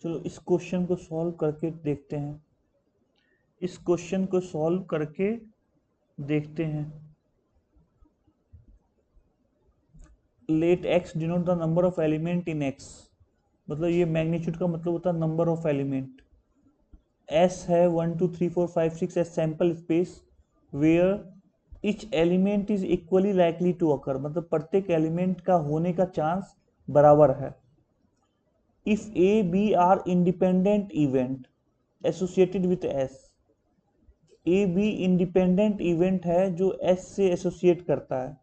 चलो इस क्वेश्चन को सॉल्व करके देखते हैं। इस क्वेश्चन को सॉल्व करके देखते हैं। Let X denote the number of element in X, मतलब ये मैग्नीट्यूड का मतलब होता है नंबर ऑफ एलिमेंट। एस है 1 2 3 4 5 6 S sample space where each element is equally likely to occur, मतलब प्रत्येक एलिमेंट का होने का चांस बराबर है। If A B are independent event associated with S, A B independent event है जो एस से एसोसिएट करता है,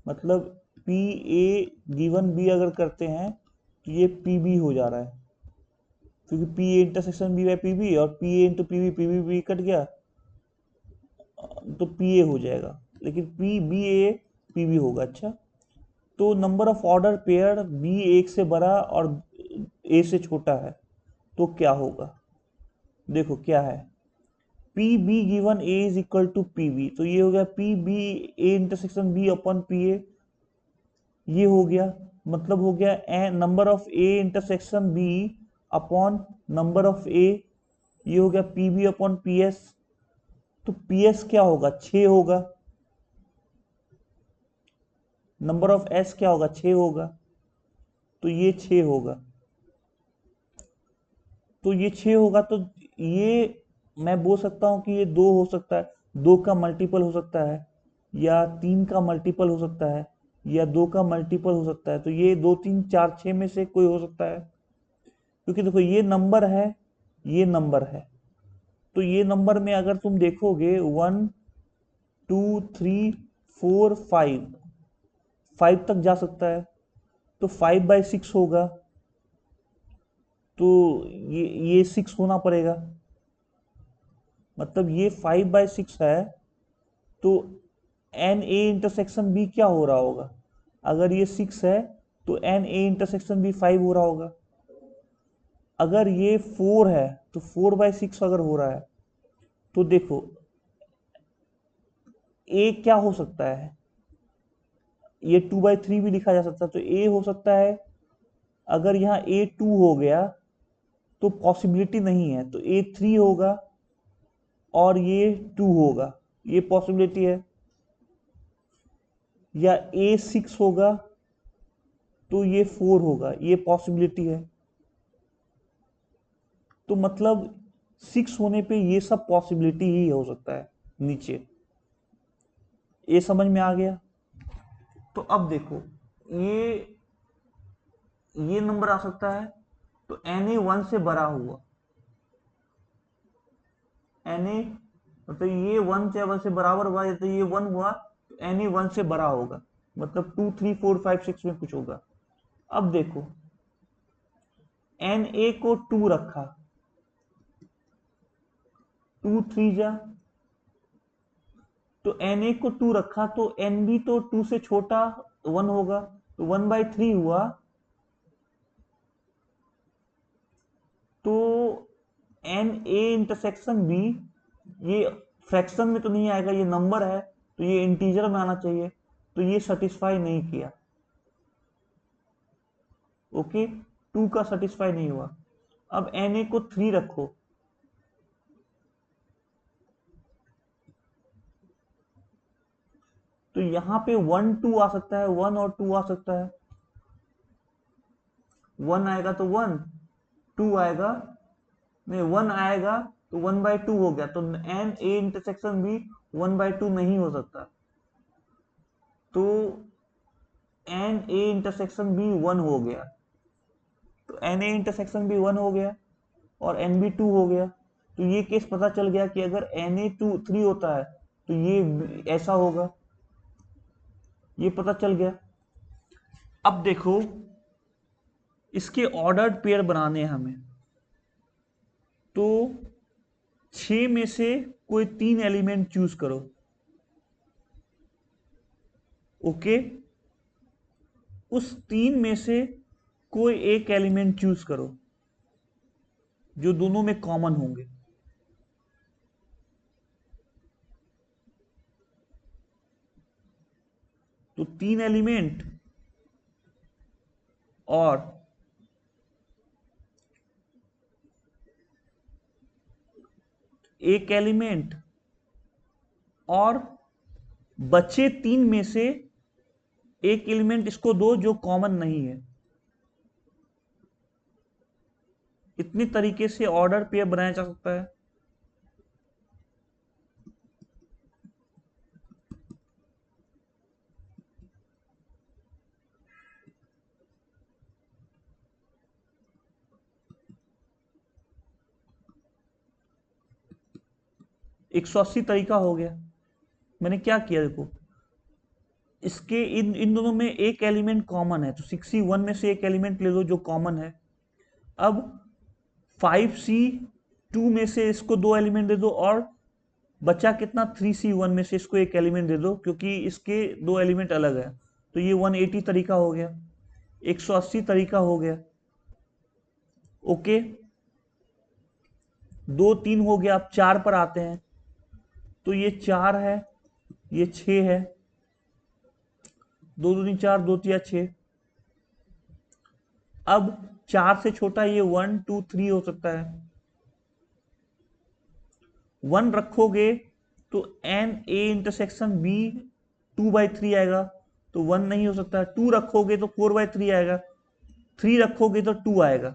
मतलब पी ए गिवन बी अगर करते हैं तो ये पी बी हो जा रहा है, क्योंकि P A intersection B by P B, और P A into P B B cut गया तो पी ए हो जाएगा, लेकिन P B A P B होगा। अच्छा, तो number of order pair B एक से बड़ा और ए से छोटा है तो क्या होगा? देखो क्या है, P B given A is equal to P B, तो ये हो गया P B A intersection B upon P A, ये हो गया, मतलब हो गया number of A intersection B upon number of A, ये हो गया P B upon P S. तो पी एस क्या होगा? 6 होगा। नंबर ऑफ एस क्या होगा? 6 होगा, तो ये 6 होगा। तो ये 6 होगा, तो ये मैं बोल सकता हूं कि ये 2 हो सकता है, 2 का मल्टीपल हो सकता है, या 3 का मल्टीपल हो सकता है, या 2 का मल्टीपल हो सकता है। तो ये 2 3 4 6 में से कोई हो सकता है, क्योंकि देखो ये नंबर है, ये नंबर है, तो ये नंबर में अगर तुम देखोगे 1 2 3 4 5, 5 तक जा सकता है, तो 5/6 होगा, तो ये 6 होना पड़ेगा, मतलब ये 5/6 है। तो एन ए इंटरसेक्शन बी क्या हो रहा होगा? अगर ये 6 है तो एन ए इंटरसेक्शन बी 5 हो रहा होगा। अगर ये 4 है तो 4/6 अगर हो रहा है, तो देखो ए क्या हो सकता है? ये 2/3 भी लिखा जा सकता है, तो ए हो सकता है, अगर यहाँ ए 2 हो गया तो पॉसिबिलिटी नहीं है, तो ए 3 होगा और ये 2 होगा, ये पॉसिबिलिटी है। या ए 6 होगा तो ये 4 होगा, ये पॉसिबिलिटी है। तो मतलब 6 होने पे ये सब पॉसिबिलिटी ही हो सकता है नीचे। ये समझ में आ गया? तो अब देखो ये नंबर आ सकता है, तो एन ए 1 से बड़ा हुआ, एन ए मतलब ये 1 से बराबर हुआ, तो ये 1 हुआ, तो एन ए 1 से बड़ा होगा, मतलब 2 3 4 5 6 में कुछ होगा। अब देखो एन ए को 2 रखा, 2 3 जा, तो एन ए को 2 रखा, तो एन बी तो 2 से छोटा 1 होगा, तो 1/3 हुआ। तो एन ए इंटरसेक्शन बी, ये फ्रैक्शन में तो नहीं आएगा, ये नंबर है, तो ये इंटीजर में आना चाहिए, तो ये सेटिस्फाई नहीं किया। ओके, 2 का सेटिस्फाई नहीं हुआ। अब एन ए को 3 रखो, तो यहां पे 1 2 आ सकता है, 1 और 2 आ सकता है। 1 आएगा तो 1, 2 आएगा, नहीं 1 आएगा तो 1/2 हो गया, तो एन ए इंटरसेक्शन भी 1/2 नहीं हो सकता, तो एन ए इंटरसेक्शन बी 1 हो गया, तो एन ए इंटरसेक्शन बी 1 हो गया और एन बी 2 हो गया। तो ये केस पता चल गया कि अगर एन ए 3 होता है तो ये ऐसा होगा, ये पता चल गया। अब देखो इसके ऑर्डर्ड पेयर बनाने हैं हमें, तो 6 में से कोई 3 एलिमेंट चूज करो। ओके, उस 3 में से कोई एक एलिमेंट चूज करो जो दोनों में कॉमन होंगे। तो 3 एलिमेंट और एक एलिमेंट और बचे 3 में से एक एलिमेंट इसको दो जो कॉमन नहीं है। इतनी तरीके से ऑर्डर पेयर बनाया जा सकता है। एक 180 तरीका हो गया। मैंने क्या किया देखो, इसके इन दोनों में एक एलिमेंट कॉमन है, तो 6C1 में से एक एलिमेंट ले लो जो कॉमन है। अब 5C2 में से इसको दो एलिमेंट दे दो, और बचा कितना 3C1 में से इसको एक एलिमेंट दे दो, क्योंकि इसके दो एलिमेंट अलग है। तो ये 180 तरीका हो गया, 180 तरीका हो गया। ओके, 2 3 हो गया। अब 4 पर आते हैं। तो ये 4 है, ये 6 है, 2 2 4, 2 3 6। अब 4 से छोटा ये 1 2 3 हो सकता है। 1 रखोगे तो एन ए इंटरसेक्शन बी 2/3 आएगा, तो 1 नहीं हो सकता। 2 रखोगे तो 4/3 आएगा, 3 रखोगे तो 2 आएगा।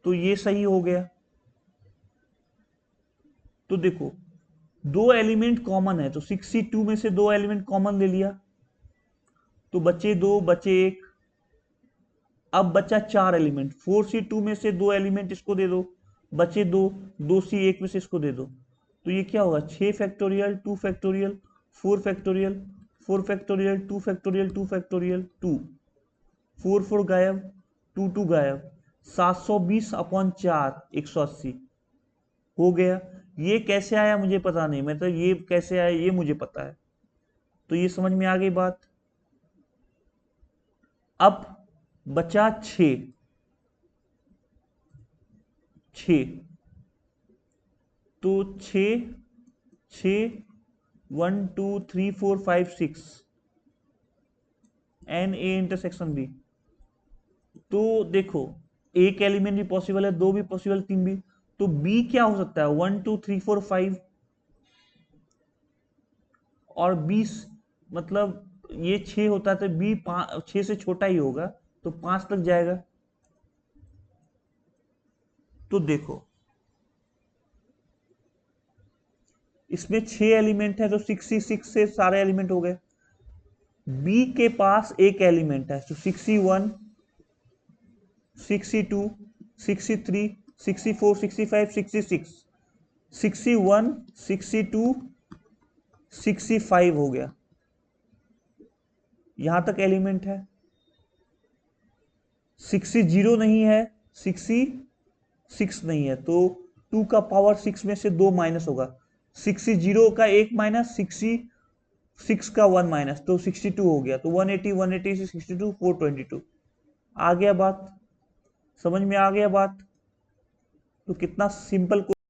तो ये सही हो गया। तो देखो, दो एलिमेंट कॉमन है, तो 6C2 में से दो एलिमेंट कॉमन ले लिया, तो बचे 2 बचे 1। अब बचा 4 एलिमेंट, 4C2 में से दो एलिमेंट इसको दे दो, बचे 2, 2C1 में से इसको दे दो। तो ये क्या होगा, 6 factorial 2 factorial 4 factorial 4 factorial 2 factorial 2 factorial 2, 4 4 गायब, 2 2 गायब, 720/4 180 हो गया। ये कैसे आया मुझे पता नहीं, मैं तो ये कैसे आया ये मुझे पता है। तो ये समझ में आ गई बात। अब बचा 6 तो 6 6 1 2 3 4 5 6 एन ए इंटरसेक्शन बी। तो देखो, एक एलिमेंट भी पॉसिबल है, दो भी पॉसिबल, तीन भी। तो बी क्या हो सकता है, 1 2 3 4 5, और 20 मतलब ये 6 होता है, तो बी 6 से छोटा ही होगा, तो 5 तक जाएगा। तो देखो, इसमें 6 एलिमेंट है, तो 6C6 से सारे एलिमेंट हो गए। बी के पास एक एलिमेंट है, तो 6C1 6C2 6C3 6C4 6C5 6C6, 6C1 6C2 6C5 हो गया। यहां तक एलिमेंट है। 6C0 नहीं है, 6C6 नहीं है, तो 2 का पावर 6 में से 2 माइनस होगा। 6C0 का 1 माइनस, 6C6 का 1 माइनस, तो 62 हो गया। तो 180 180 से 62 422। आ गया बात, समझ में आ गया बात। तो कितना सिंपल